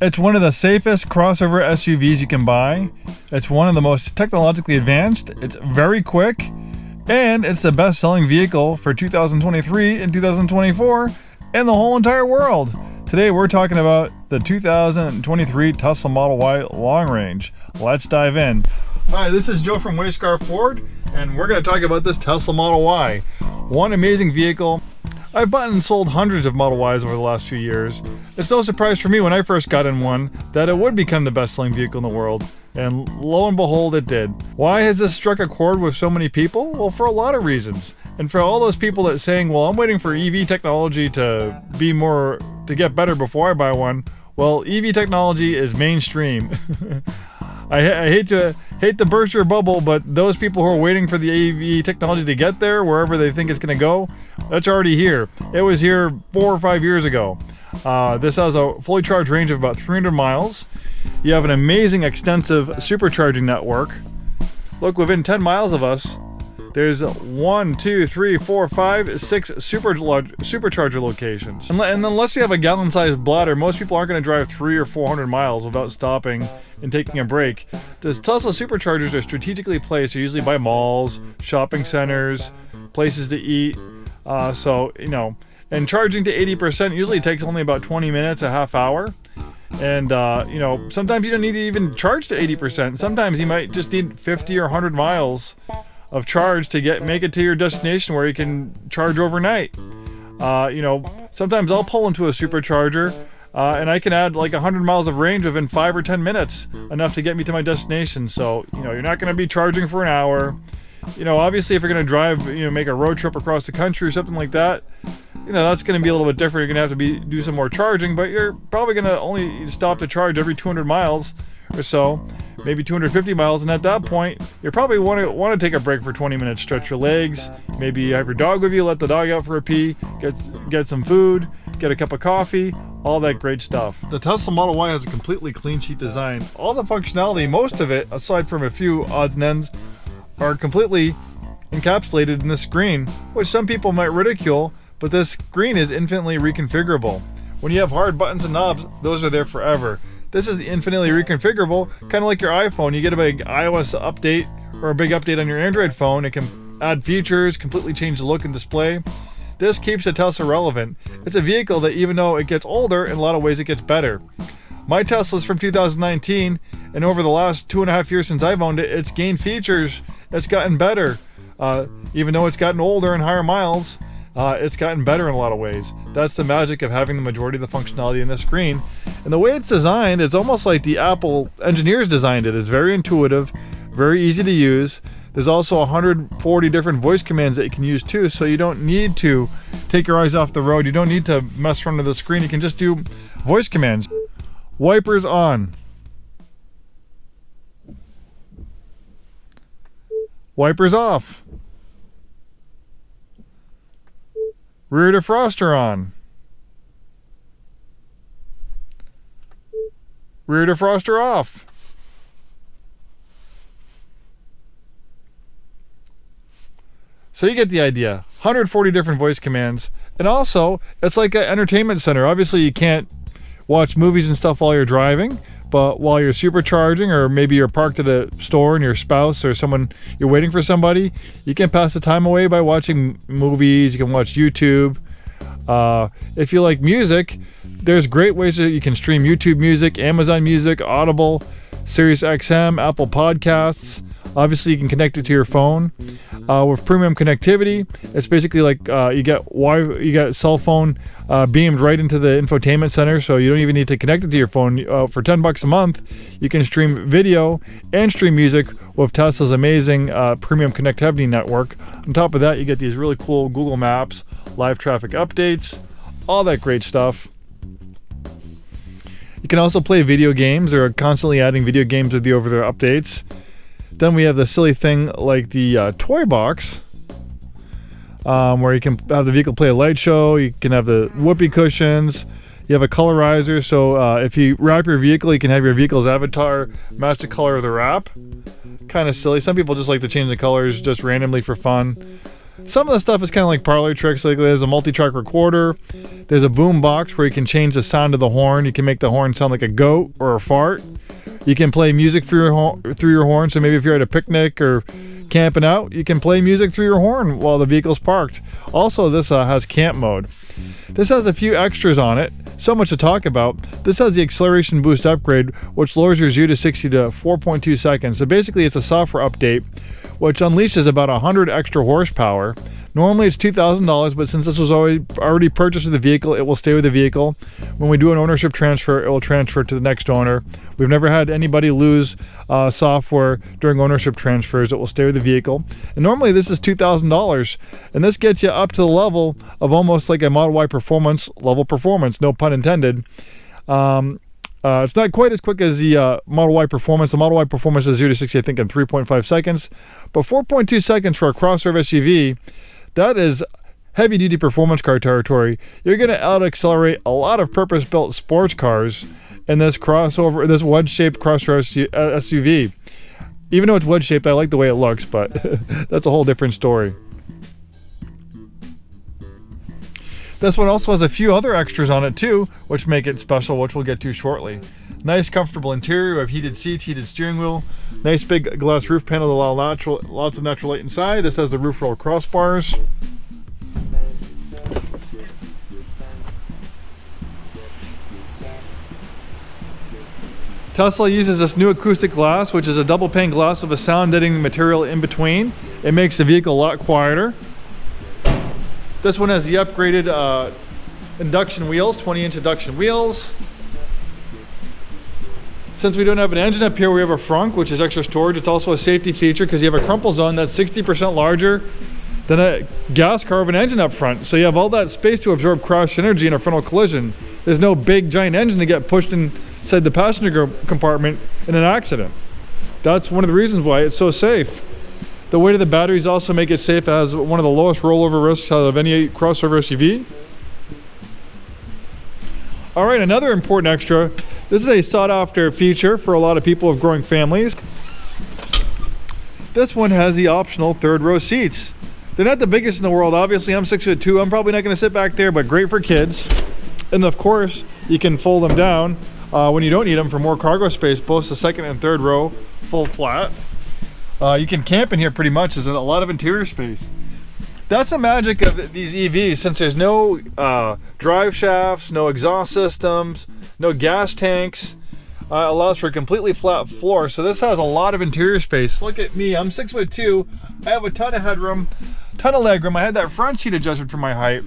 It's one of the safest crossover SUVs you can buy. It's one of the most technologically advanced. It's very quick. And it's the best-selling vehicle for 2023 and 2024 in the whole entire world. Today we're talking about the 2023 Tesla Model Y Long Range. Let's dive in. Hi, this is Joe from Scarff Ford, and we're going to talk about this Tesla Model Y. One amazing vehicle. I've bought and sold hundreds of Model Ys over the last few years. It's no surprise for me when I first got in one that it would become the best-selling vehicle in the world. And lo and behold, it did. Why has this struck a chord with so many people? Well, for a lot of reasons. And for all those people that saying, well, I'm waiting for EV technology to get better before I buy one. Well, EV technology is mainstream. I hate to burst your bubble, but those people who are waiting for the EV technology to get there, wherever they think it's going to go, that's already here. It was here 4 or 5 years ago. This has a fully charged range of about 300 miles. You have an amazing extensive supercharging network. Look, within 10 miles of us, there's 1, 2, 3, 4, 5, 6 supercharger locations. And unless you have a gallon-sized bladder, most people aren't going to drive 300 or 400 miles without stopping and taking a break. The Tesla superchargers are strategically placed. They're usually by malls, shopping centers, places to eat. And charging to 80% usually takes only about 20 minutes, a half hour. And, sometimes you don't need to even charge to 80%. Sometimes you might just need 50 or 100 miles of charge to make it to your destination where you can charge overnight. Sometimes I'll pull into a supercharger and I can add like 100 miles of range within 5 or 10 minutes, enough to get me to my destination. So, you're not going to be charging for an hour. Obviously if you're going to drive, make a road trip across the country or something like that, that's going to be a little bit different. You're going to have to do some more charging, but you're probably going to only stop to charge every 200 miles or so, maybe 250 miles. And at that point, you probably want to take a break for 20 minutes, stretch your legs, maybe have your dog with you, let the dog out for a pee, get some food, get a cup of coffee, all that great stuff. The Tesla Model Y has a completely clean sheet design. All the functionality, most of it, aside from a few odds and ends, are completely encapsulated in the screen, which some people might ridicule, but this screen is infinitely reconfigurable. When you have hard buttons and knobs, those are there forever. This is infinitely reconfigurable, kind of like your iPhone. You get a big iOS update or a big update on your Android phone, it can add features, completely change the look and display. This keeps the Tesla relevant. It's a vehicle that, even though it gets older, in a lot of ways it gets better. My Tesla's from 2019, and over the last 2.5 years since I've owned it, it's gained features. It's gotten better. Even though it's gotten older and higher miles, it's gotten better in a lot of ways. That's the magic of having the majority of the functionality in the screen. And the way it's designed, it's almost like the Apple engineers designed it. It's very intuitive, very easy to use. There's also 140 different voice commands that you can use too, so you don't need to take your eyes off the road. You don't need to mess around with the screen. You can just do voice commands. Wipers on. Wipers off. Rear defroster on. Rear defroster off. So you get the idea. 140 different voice commands. And also, it's like an entertainment center. Obviously, you can't watch movies and stuff while you're driving, but while you're supercharging, or maybe you're parked at a store and your spouse or someone, you're waiting for somebody, you can pass the time away by watching movies. You can watch YouTube. If you like music, there's great ways that you can stream YouTube music, Amazon Music, Audible, Sirius XM, Apple Podcasts. Obviously, you can connect it to your phone. With premium connectivity, it's basically like you get cell phone beamed right into the infotainment center, so you don't even need to connect it to your phone. For $10 a month, you can stream video and stream music with Tesla's amazing premium connectivity network. On top of that, you get these really cool Google Maps, live traffic updates, all that great stuff. You can also play video games. They're constantly adding video games with the over-the-air updates. Then we have the silly thing like the toy box, where you can have the vehicle play a light show. You can have the whoopee cushions. You have a colorizer, so if you wrap your vehicle, you can have your vehicle's avatar match the color of the wrap. Kind of silly. Some people just like to change the colors just randomly for fun. Some of the stuff is kind of like parlor tricks. Like there's a multi-track recorder. There's a boom box where you can change the sound of the horn. You can make the horn sound like a goat or a fart. You can play music through your horn. So maybe if you're at a picnic or camping out, you can play music through your horn while the vehicle's parked. Also, this has camp mode. This has a few extras on it. So much to talk about. This has the acceleration boost upgrade, which lowers your Z to 60 to 4.2 seconds. So basically, it's a software update, which unleashes about 100 extra horsepower. Normally it's $2,000, but since this was already purchased with the vehicle, it will stay with the vehicle. When we do an ownership transfer, it will transfer to the next owner. We've never had anybody lose software during ownership transfers. It will stay with the vehicle. And normally this is $2,000, and this gets you up to the level of almost like a Model Y performance, level performance, no pun intended. It's not quite as quick as the Model Y Performance. The Model Y Performance is 0 to 60, I think, in 3.5 seconds. But 4.2 seconds for a crossover SUV, that is heavy-duty performance car territory. You're going to out-accelerate a lot of purpose-built sports cars in this wedge-shaped crossover SUV. Even though it's wedge-shaped, I like the way it looks, but that's a whole different story. This one also has a few other extras on it too, which make it special, which we'll get to shortly. Nice comfortable interior of heated seats, heated steering wheel, nice big glass roof panel to allow lots of natural light inside. This has the roof rail crossbars. Tesla uses this new acoustic glass, which is a double pane glass with a sound deadening material in between. It makes the vehicle a lot quieter. This one has the upgraded induction wheels, 20-inch induction wheels. Since we don't have an engine up here, we have a frunk, which is extra storage. It's also a safety feature because you have a crumple zone that's 60% larger than a gas car with an engine up front. So you have all that space to absorb crash energy in a frontal collision. There's no big giant engine to get pushed inside the passenger compartment in an accident. That's one of the reasons why it's so safe. The weight of the batteries also make it safe. It has one of the lowest rollover risks out of any crossover SUV. All right, another important extra. This is a sought-after feature for a lot of people with growing families. This one has the optional third row seats. They're not the biggest in the world. Obviously, I'm 6'2". I'm probably not going to sit back there, but great for kids. And of course, you can fold them down when you don't need them for more cargo space, both the second and third row, full flat. You can camp in here pretty much. There's a lot of interior space. That's the magic of these EVs. Since there's no drive shafts, no exhaust systems, no gas tanks, allows for a completely flat floor. So this has a lot of interior space. Look at me, I'm 6'2". I have a ton of headroom, ton of legroom. I had that front seat adjusted for my height.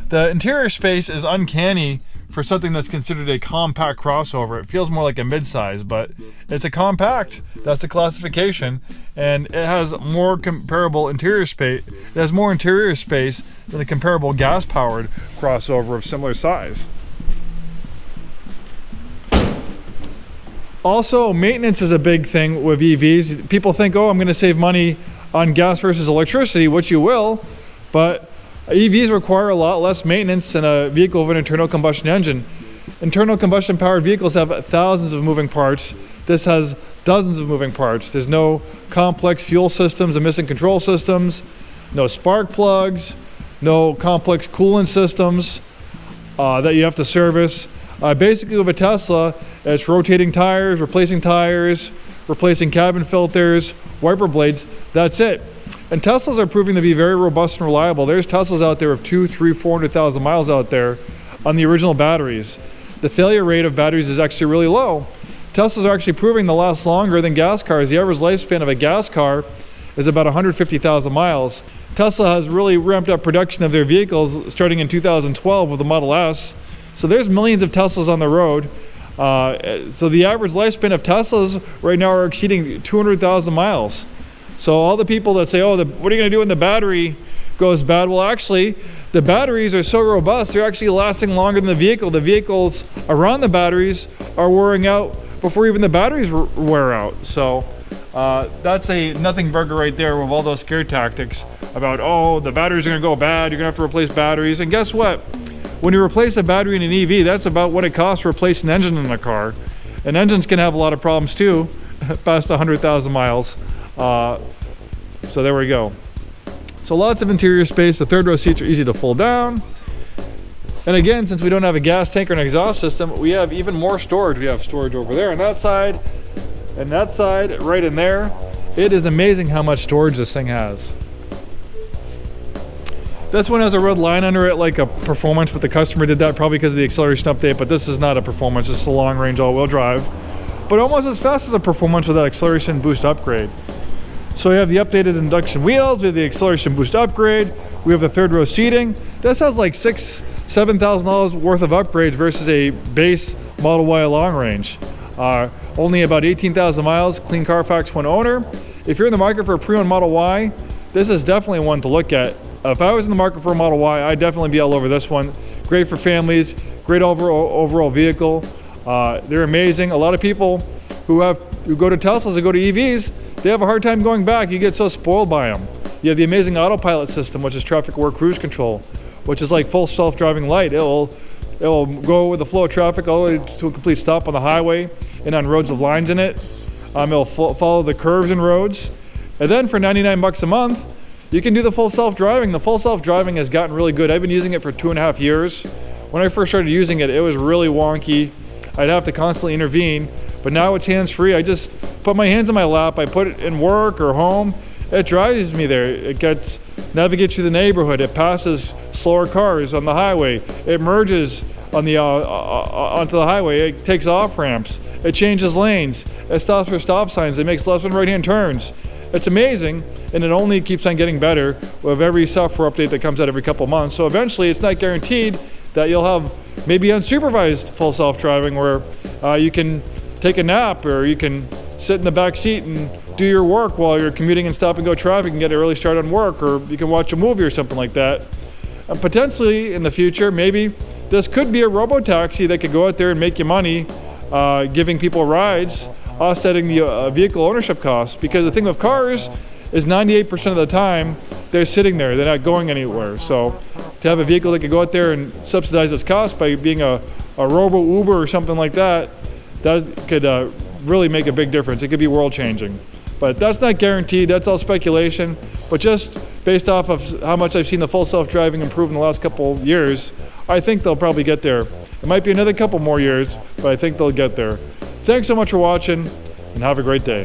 The interior space is uncanny for something that's considered a compact crossover. It feels more like a midsize, but it's a compact. That's the classification, and it has more comparable interior space. It has more interior space than a comparable gas-powered crossover of similar size. Also, maintenance is a big thing with EVs. People think, oh, I'm going to save money on gas versus electricity, which you will, but EVs require a lot less maintenance than a vehicle with an internal combustion engine. Internal combustion powered vehicles have thousands of moving parts. This has dozens of moving parts. There's no complex fuel systems, emission control systems, no spark plugs, no complex coolant systems that you have to service. Basically with a Tesla, it's rotating tires, replacing cabin filters, wiper blades. That's it. And Teslas are proving to be very robust and reliable. There's Teslas out there of 200,000, 300,000, 400,000 miles out there on the original batteries. The failure rate of batteries is actually really low. Teslas are actually proving to last longer than gas cars. The average lifespan of a gas car is about 150,000 miles. Tesla has really ramped up production of their vehicles starting in 2012 with the Model S. So there's millions of Teslas on the road. So the average lifespan of Teslas right now are exceeding 200,000 miles. So all the people that say, oh, what are you going to do when the battery goes bad? Well, actually, the batteries are so robust, they're actually lasting longer than the vehicle. The vehicles around the batteries are wearing out before even the batteries wear out. So that's a nothing burger right there with all those scare tactics about, oh, the batteries are going to go bad, you're going to have to replace batteries. And guess what? When you replace a battery in an EV, that's about what it costs to replace an engine in a car. And engines can have a lot of problems too, past 100,000 miles. So there we go. So So lots of interior space. The third row seats are easy to fold down. And again, since we don't have a gas tank or an exhaust system, we have even more storage. We have storage over there on that side, and that side, right in there. It is amazing how much storage this thing has. This one has a red line under it like a performance, but the customer did that probably because of the acceleration update, but this is not a performance, it's a long range all-wheel drive. But almost as fast as a performance with that acceleration boost upgrade. So we have the updated induction wheels, we have the acceleration boost upgrade, we have the third row seating. This has like $7,000 worth of upgrades versus a base Model Y long range. Only about 18,000 miles, clean Carfax one owner. If you're in the market for a pre-owned Model Y, this is definitely one to look at. If I was in the market for a Model Y, I'd definitely be all over this one. Great for families, great overall vehicle. They're amazing. A lot of people who go to Teslas and go to EVs, they have a hard time going back. You get so spoiled by them. You have the amazing Autopilot system, which is traffic aware cruise control, which is like full self-driving light. It will go with the flow of traffic all the way to a complete stop on the highway and on roads with lines in it. It'll follow the curves in roads. And then for $99 a month, you can do the full self-driving. The full self-driving has gotten really good. I've been using it for 2.5 years. When I first started using it, it was really wonky. I'd have to constantly intervene, but now it's hands-free. I just put my hands in my lap, I put it in work or home. It drives me there. It navigates through the neighborhood. It passes slower cars on the highway. It merges on the onto the highway. It takes off ramps. It changes lanes. It stops for stop signs. It makes left and right-hand turns. It's amazing, and it only keeps on getting better with every software update that comes out every couple months. So eventually, it's not guaranteed that you'll have maybe unsupervised full self-driving where you can take a nap or you can sit in the back seat and do your work while you're commuting in stop-and-go traffic and get an early start on work, or you can watch a movie or something like that. And potentially, in the future, maybe this could be a robo-taxi that could go out there and make you money, giving people rides, offsetting the vehicle ownership costs. Because the thing with cars is 98% of the time they're sitting there, they're not going anywhere. So to have a vehicle that could go out there and subsidize its cost by being a robo Uber or something like that, that could really make a big difference. It could be world changing, but that's not guaranteed. That's all speculation, but just based off of how much I've seen the full self-driving improve in the last couple years, I think they'll probably get there. It might be another couple more years, but I think they'll get there. Thanks so much for watching, and have a great day.